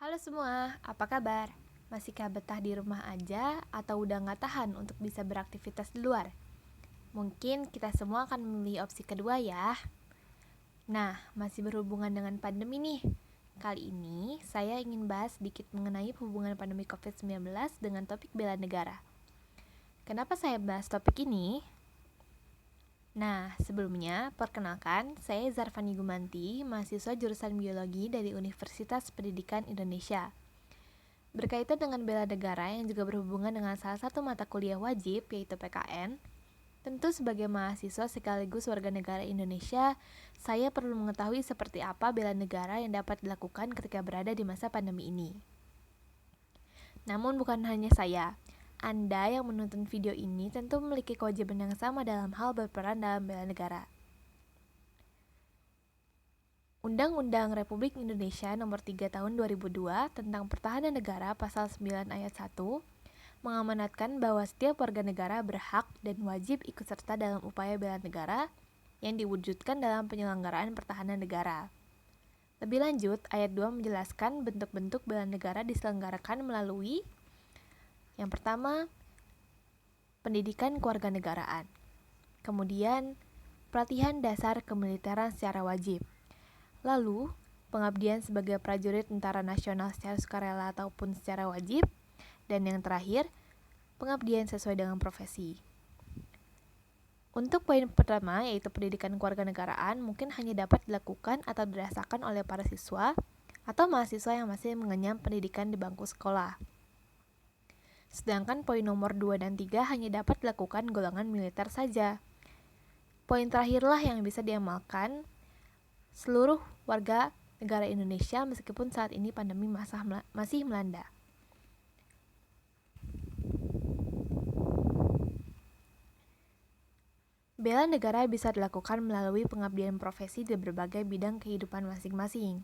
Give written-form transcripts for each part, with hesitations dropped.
Halo semua, apa kabar? Masihkah betah di rumah aja atau udah nggak tahan untuk bisa beraktivitas di luar? Mungkin kita semua akan memilih opsi kedua ya. Nah, masih berhubungan dengan pandemi nih. Kali ini saya ingin bahas sedikit mengenai hubungan pandemi COVID-19 dengan topik bela negara. Kenapa saya bahas topik ini? Nah, sebelumnya, perkenalkan, saya Zarfani Gumanti, mahasiswa jurusan Biologi dari Universitas Pendidikan Indonesia. Berkaitan dengan bela negara yang juga berhubungan dengan salah satu mata kuliah wajib, yaitu PKN, tentu sebagai mahasiswa sekaligus warga negara Indonesia, saya perlu mengetahui seperti apa bela negara yang dapat dilakukan ketika berada di masa pandemi ini. Namun bukan hanya saya, Anda yang menonton video ini tentu memiliki kewajiban yang sama dalam hal berperan dalam bela negara. Undang-Undang Republik Indonesia Nomor 3 Tahun 2002 tentang Pertahanan Negara Pasal 9 Ayat 1 mengamanatkan bahwa setiap warga negara berhak dan wajib ikut serta dalam upaya bela negara yang diwujudkan dalam penyelenggaraan pertahanan negara. Lebih lanjut, ayat 2 menjelaskan bentuk-bentuk bela negara diselenggarakan melalui yang pertama, pendidikan kewarganegaraan. Kemudian, pelatihan dasar kemiliteran secara wajib. Lalu, pengabdian sebagai prajurit tentara nasional secara sukarela ataupun secara wajib. Dan yang terakhir, pengabdian sesuai dengan profesi. Untuk poin pertama, yaitu pendidikan kewarganegaraan, mungkin hanya dapat dilakukan atau dirasakan oleh para siswa atau mahasiswa yang masih mengenyam pendidikan di bangku sekolah. Sedangkan poin nomor 2 dan 3 hanya dapat dilakukan golongan militer saja. Poin terakhirlah yang bisa diamalkan seluruh warga negara Indonesia meskipun saat ini pandemi masih melanda. Bela negara bisa dilakukan melalui pengabdian profesi di berbagai bidang kehidupan masing-masing.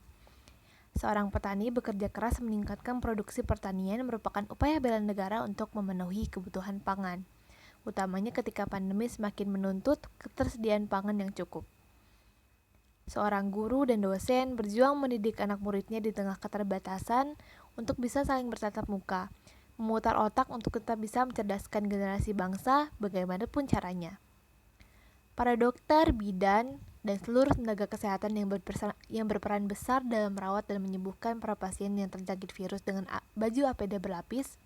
Seorang petani bekerja keras meningkatkan produksi pertanian merupakan upaya bela negara untuk memenuhi kebutuhan pangan, utamanya ketika pandemi semakin menuntut ketersediaan pangan yang cukup. Seorang guru dan dosen berjuang mendidik anak muridnya di tengah keterbatasan untuk bisa saling bertatap muka, memutar otak untuk tetap bisa mencerdaskan generasi bangsa bagaimanapun caranya. Para dokter, bidan, dan seluruh tenaga kesehatan yang berperan besar dalam merawat dan menyembuhkan para pasien yang terjangkit virus dengan baju APD berlapis,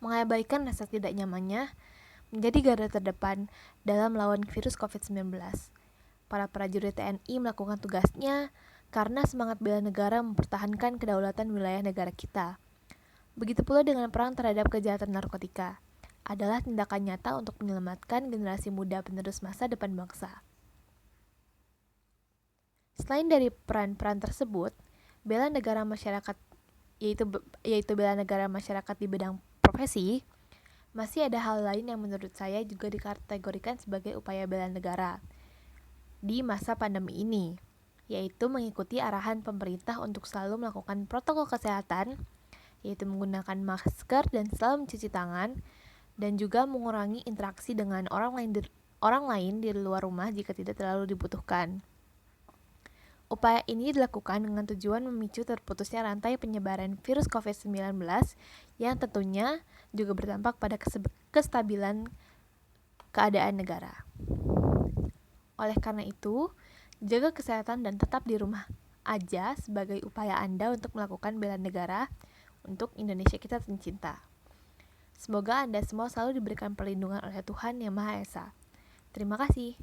mengabaikan rasa tidak nyamannya, menjadi garda terdepan dalam melawan virus COVID-19. Para prajurit TNI melakukan tugasnya karena semangat bela negara mempertahankan kedaulatan wilayah negara kita. Begitu pula dengan perang terhadap kejahatan narkotika, adalah tindakan nyata untuk menyelamatkan generasi muda penerus masa depan bangsa. Selain dari peran-peran tersebut, bela negara masyarakat yaitu bela negara masyarakat di bidang profesi, masih ada hal lain yang menurut saya juga dikategorikan sebagai upaya bela negara di masa pandemi ini, yaitu mengikuti arahan pemerintah untuk selalu melakukan protokol kesehatan, yaitu menggunakan masker dan selalu mencuci tangan, dan juga mengurangi interaksi dengan orang lain di luar rumah jika tidak terlalu dibutuhkan. Upaya ini dilakukan dengan tujuan memicu terputusnya rantai penyebaran virus COVID-19 yang tentunya juga berdampak pada kestabilan keadaan negara. Oleh karena itu, jaga kesehatan dan tetap di rumah aja sebagai upaya Anda untuk melakukan bela negara untuk Indonesia kita tercinta. Semoga Anda semua selalu diberikan perlindungan oleh Tuhan Yang Maha Esa. Terima kasih.